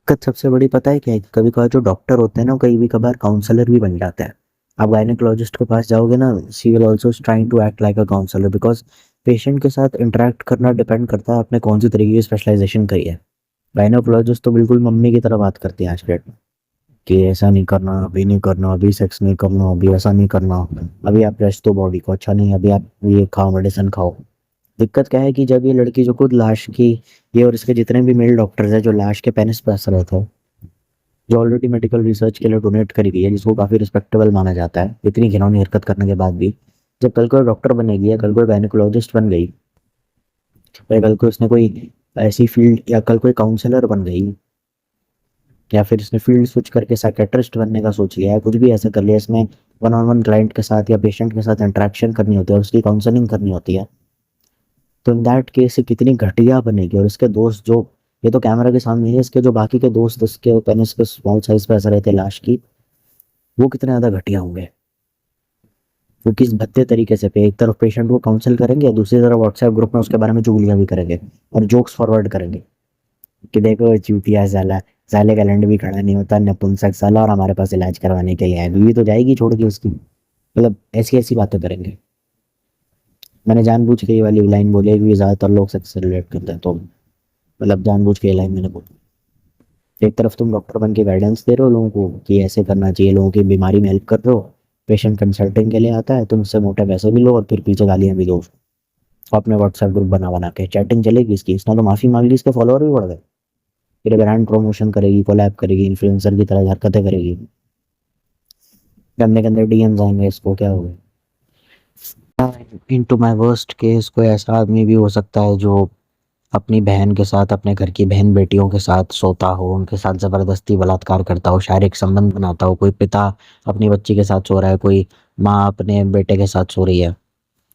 दिक्कत सबसे बड़ी पता है क्या है? कभी कभार जो डॉक्टर होते हैं ना, कई भी कभार काउंसलर भी बन जाता है। आप गायनेकोलॉजिस्ट के पास जाओगे ना, she will also trying to act like a counsellor, because patient के साथ इंटरेक्ट करना डिपेंड करता है आपने कौन सी तरीके की स्पेशलाइजेशन करी है। गायनेकोलॉजिस्ट तो बिल्कुल मम्मी की तरह बात करती है आज के डेट में, कि ऐसा नहीं करना, अभी नहीं करना, अभी सेक्स नहीं करना, अभी ऐसा नहीं करना, अभी आप रेस्ट दो बॉडी को, अच्छा नहीं, अभी आप ये खाओ, मेडिसिन खाओ। दिक्कत क्या है कि जब ये लड़की जो खुद लाश की, ये और इसके जितने भी मेल डॉक्टर्स हैं जो लाश के पेनिस पे असर रहता है, जो ऑलरेडी मेडिकल रिसर्च के लिए डोनेट करी गई है, जिसको काफ़ी रिस्पेक्टेबल माना जाता है इतनी घिनौनी हरकत करने के बाद भी, जब कल को डॉक्टर बनेगी या कल को गायनेकोलॉजिस्ट बन गई, या कल को इसने कोई ऐसी फील्ड, या कल कोई काउंसलर बन गई, या फिर इसने फील्ड स्विच करके साइकेट्रिस्ट बनने का सोच लिया है, कुछ भी ऐसा कर लिया, इसमें वन ऑन वन क्लाइंट के साथ या पेशेंट के साथ इंटरेक्शन करनी होती है, उसकी काउंसलिंग करनी होती है, तो इन दैट केस कितनी घटिया बनेगी। और इसके दोस्त जो, ये तो कैमरा के सामने है, इसके जो बाकी के दोस्त इसके पेनिस के स्मॉल साइज पे असर रहते हैं लाश की, वो कितने ज़्यादा घटिया होंगे। वो किस भद्दे तरीके से पे एक तरफ पेशेंट को काउंसिल करेंगे, दूसरी तरफ व्हाट्सएप ग्रुप में उसके बारे में चुगलियां भी करेंगे और जोक्स फॉरवर्ड करेंगे कि देखो चूतिया साला, साले का लैंड भी खड़ा नहीं होता, नपुंसक साला, और हमारे पास इलाज करवाने के लिए है, बीवी तो जाएगी छोड़ के उसकी। मतलब ऐसी ऐसी बातें करेंगे। मैंने जानबूझ के ये वाली लाइन बोली है क्योंकि ज़्यादातर लोग सेक्स से रिलेट करते हैं, तो मतलब जानबूझ के ये लाइन मैंने बोली। एक तरफ तुम डॉक्टर बन के गाइडेंस दे रहे हो लोगों को कि ऐसे करना चाहिए, लोगों की बीमारी में हेल्प कर रहे हो, पेशेंट कंसल्टिंग के लिए आता है, तुम उससे मोटे पैसे भी लो और फिर पीछे गालियां भी दो। अपने व्हाट्सएप ग्रुप बना बना के चैटिंग चलेगी इसकी, इसने तो माफी मांग ली, इसके फॉलोअर भी बढ़ गए, फिर ब्रांड प्रमोशन करेगी, कोलैब करेगी, इन्फ्लुएंसर की तरह हरकतें करेगी, गंदे गंदे डीएम्स आएंगे, इसको क्या होगा। इन टू माई वर्स्ट केस कोई ऐसा आदमी भी हो सकता है जो अपनी बहन के साथ, अपने घर की बहन बेटियों के साथ सोता हो, उनके साथ ज़बरदस्ती बलात्कार करता हो, शारीरिक संबंध बनाता हो। कोई पिता अपनी बच्ची के साथ सो रहा है, कोई माँ अपने बेटे के साथ सो रही है,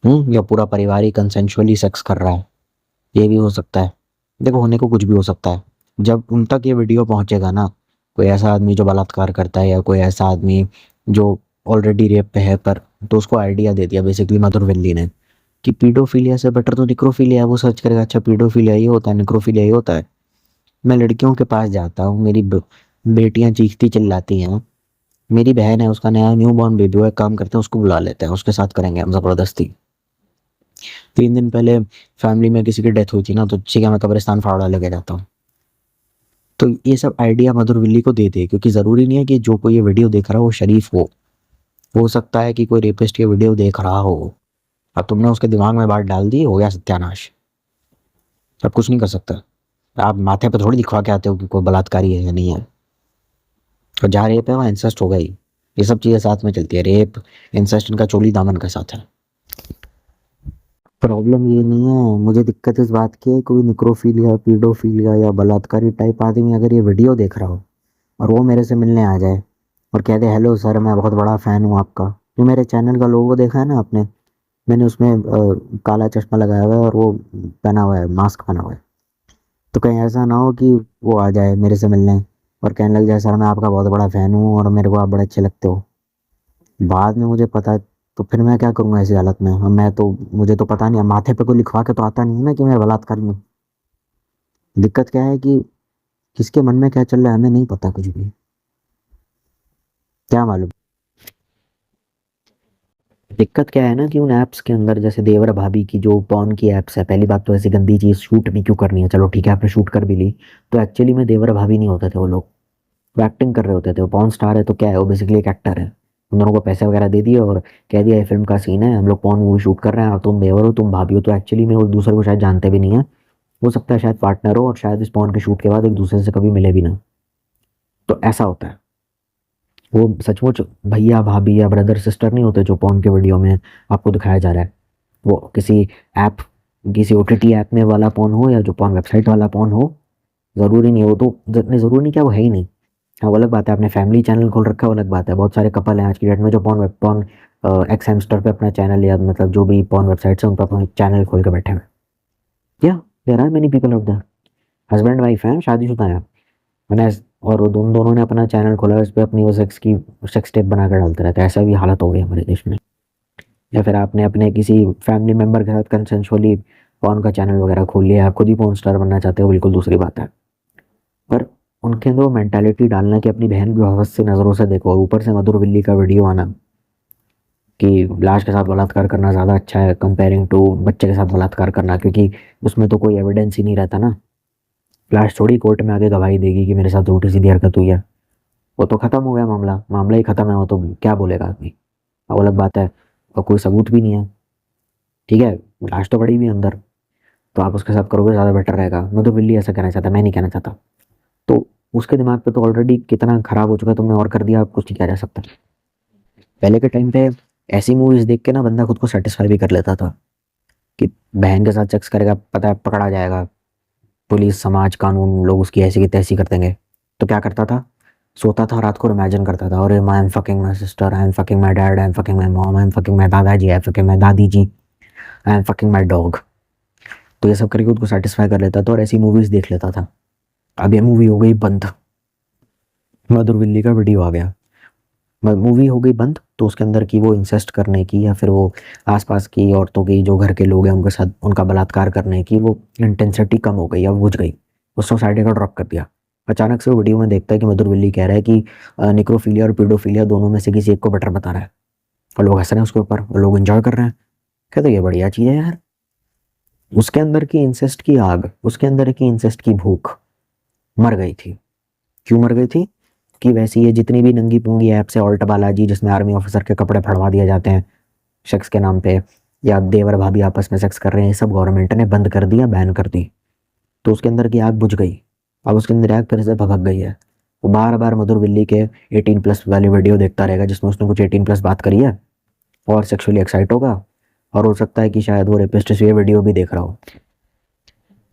या पूरा परिवार ही कंसेंशुअली सेक्स कर रहा है, ये भी हो सकता है। देखो, होने को कुछ भी हो सकता है। जब उन तक ये वीडियो पहुंचेगा ना, कोई ऐसा आदमी जो बलात्कार करता है या कोई ऐसा आदमी जो ऑलरेडी रेप पे है, पर तो उसको आइडिया दे दिया बेसिकली मधुर विल्ली ने कि पीडोफिलिया से बेटर तो निक्रोफिलिया है। वो सर्च करेगा, अच्छा पीडोफिलिया ये होता है, निक्रोफिलिया ये होता है। मैं लड़कियों के पास जाता हूँ, मेरी बेटियां चीखती चिल्लाती हैं, मेरी बहन है, उसका नया न्यू बॉर्न बेबी हुआ है, काम करते हैं, उसको बुला लेते हैं, उसके साथ करेंगे हम ज़बरदस्ती। 3 दिन पहले फैमिली में किसी की डेथ हुई थी ना, तो ठीक है मैं कब्रिस्तान फावड़ा लेके जाता हूँ। तो ये सब आइडिया मधुर विल्ली को दे दे, क्योंकि ज़रूरी नहीं है कि जो कोई ये वीडियो देख रहा हो वो शरीफ हो सकता है कि कोई रेपिस्ट की वीडियो देख रहा हो। अब तुमने उसके दिमाग में बात डाल दी, हो गया सत्यानाश। अब कुछ नहीं कर सकता। आप माथे पे थोड़ी दिखवा के आते हो कि कोई बलात्कारी है या नहीं है। और जहाँ रेप है वहाँ इंसेस्ट होगा ही। ये सब चीज़ें साथ में चलती है, रेप इंसेस्ट इनका चोली दामन के साथ है। प्रॉब्लम ये नहीं है, मुझे दिक्कत इस बात की है, कोई निक्रोफीलिया, पीडोफीलिया या बलात्कारी टाइप आदमी अगर ये वीडियो देख रहा हो और वो मेरे से मिलने आ जाए और कह दे हेलो सर, मैं बहुत बड़ा फ़ैन हूँ आपका, जो मेरे चैनल का लोगो देखा है ना आपने, मैंने उसमें काला चश्मा लगाया हुआ है और वो पहना हुआ है, मास्क पहना हुआ है, तो कहीं ऐसा ना हो कि वो आ जाए मेरे से मिलने और कहने लग जाए सर मैं आपका बहुत बड़ा फ़ैन हूँ और मेरे को आप बड़े अच्छे लगते हो। बाद में मुझे पता है तो फिर मैं क्या करूँगा ऐसी हालत में। और मैं तो, मुझे तो पता नहीं, अब माथे पे कोई लिखवा के तो आता नहीं है ना कि मैं बलात्कारी हूँ। दिक्कत क्या है कि किसके मन में क्या चल रहा है हमें नहीं पता कुछ भी, क्या मालूम। दिक्कत क्या है ना कि उन ऐप्स के अंदर, जैसे देवर भाभी की जो पॉर्न की ऐप्स है, पहली बात तो ऐसी गंदी चीज़ शूट भी क्यों करनी है, चलो ठीक है आपने शूट कर भी ली, तो एक्चुअली में देवर भाभी नहीं होते थे वो लोग, वो एक्टिंग कर रहे होते थे। वो पॉर्न स्टार है तो क्या है, वो बेसिकली एक एक्टर है। उन दोनों को पैसे वगैरह दे दिए और कह दिया ये फिल्म का सीन है, हम लोग पॉर्न मूवी शूट कर रहे हैं और तुम देवर हो, तुम भाभी हो, तो एक्चुअली में वो एक दूसरे को शायद जानते भी नहीं है। हो सकता है शायद पार्टनर हो और शायद इस पॉर्न के शूट के बाद एक दूसरे से कभी मिले भी ना। तो ऐसा होता है। वो सचमुच भैया भाभी या ब्रदर सिस्टर नहीं होते जो पॉर्न के वीडियो में आपको दिखाया जा रहा है। वो किसी ऐप, किसी ओटीटी ऐप में वाला पॉर्न हो या जो पॉर्न वेबसाइट वाला पॉर्न हो, ज़रूरी नहीं, वो तो जितने ज़रूरी नहीं, क्या वो है ही नहीं। हाँ वो अलग बात है, आपने फैमिली चैनल खोल रखा है वो अलग बात है। बहुत सारे कपल हैं आज की डेट में जो पॉर्न एक्स हैमस्टर पे अपना चैनल, या मतलब जो भी पॉर्न वेबसाइट्स हैं उन पर अपना चैनल खोल के बैठे हैं। या there are many people out there, husband wife हैं, शादीशुदा हैं, मैंने, और वो दोनों ने अपना चैनल खोला है, उस पर अपनी वो सेक्स टेप बना कर डालते रहते हैं। ऐसा भी हालत हो गई हमारे देश में। या फिर आपने अपने किसी फैमिली मेम्बर के साथ कंसेंशुअली पॉर्न का चैनल वगैरह खोल लिया, आप खुद ही पॉर्न स्टार बनना चाहते हो, बिल्कुल दूसरी बात है। पर उनके अंदर वो मेंटालिटी डालना कि अपनी बहन की बहुत से नज़रों से देखो, ऊपर से मधुर बिल्ली का वीडियो आना कि लाश के साथ बलात्कार करना ज़्यादा अच्छा है कंपेयरिंग टू बच्चे के साथ बलात्कार करना, क्योंकि उसमें तो कोई एविडेंस ही नहीं रहता ना। लाश थोड़ी कोर्ट में आके गवाही देगी कि मेरे साथ उल्टी सीधी हरकत हुई है। वो तो खत्म हो गया, मामला मामला ही खत्म है, वो तो क्या बोलेगा आदमी। अब अलग बात है और कोई सबूत भी नहीं है, ठीक है, लाश तो पड़ी हुई है अंदर, तो आप उसके साथ करोगे ज़्यादा बेटर रहेगा। मैं तो बिल्ली ऐसा कहना चाहता, मैं नहीं कहना चाहता। तो उसके दिमाग पे तो ऑलरेडी कितना खराब हो चुका है, तुमने और कर दिया, आप कुछ नहीं किया जा सकता। पहले के टाइम पे ऐसी मूवीज देख के ना बंदा खुद को सेटिस्फाई भी कर लेता था कि बहन के साथ सेक्स करेगा, पता है पकड़ा जाएगा, पुलिस समाज कानून लोग उसकी ऐसी की तैसी कर देंगे। तो क्या करता था, सोता था रात को और इमेजिन करता था, अरे I am fucking my sister, I am fucking my dad, I am fucking my mom, I am fucking my दादाजी, आई एम फकिंग माई दादी जी, I am fucking my dog. तो ये सब करके खुद को सेटिस्फाई कर लेता था और ऐसी मूवीज देख लेता था। अब ये मूवी हो गई बंद, मधुर बिल्ली का वीडियो आ गया, मूवी हो गई बंद, तो उसके अंदर की वो इंसेस्ट करने की या फिर वो आसपास की औरतों की जो घर के लोग हैं उनके साथ उनका बलात्कार करने की वो इंटेंसिटी कम हो गई, अब बुझ गई, उस सोसाइटी का ड्रॉप कर दिया। अचानक से वो वीडियो में देखता है कि मधुर बिल्ली कह रहा है कि निक्रोफीलिया और पीडोफीलिया दोनों में से किसी एक को बेटर बता रहा है, और लोग हंस रहे हैं उसके ऊपर और लोग एंजॉय कर रहे हैं। कहते ये बढ़िया चीज़ है यार। उसके अंदर की इंसेस्ट की आग, उसके अंदर की इंसेस्ट की भूख मर गई थी। क्यों मर गई थी कि वैसे ये जितनी भी नंगी पुंगी ऐप्स है, ऑल्ट बालाजी जिसमें आर्मी ऑफिसर के कपड़े फड़वा दिए जाते हैं सेक्स के नाम पे, या देवर भाभी आपस में सेक्स कर रहे हैं, ये सब गवर्नमेंट ने बंद कर दिया, बैन कर दी। तो उसके अंदर की आग बुझ गई, अब उसके अंदर आग फिर से भभक गई है। वो बार बार मधुर बिल्ली के 18+ वाली वीडियो देखता रहेगा जिसमें उसने कुछ 18+ बात करी है और सेक्सुअली एक्साइट होगा, और हो सकता है कि शायद वो रेपिस्ट ये वीडियो भी देख रहा हो।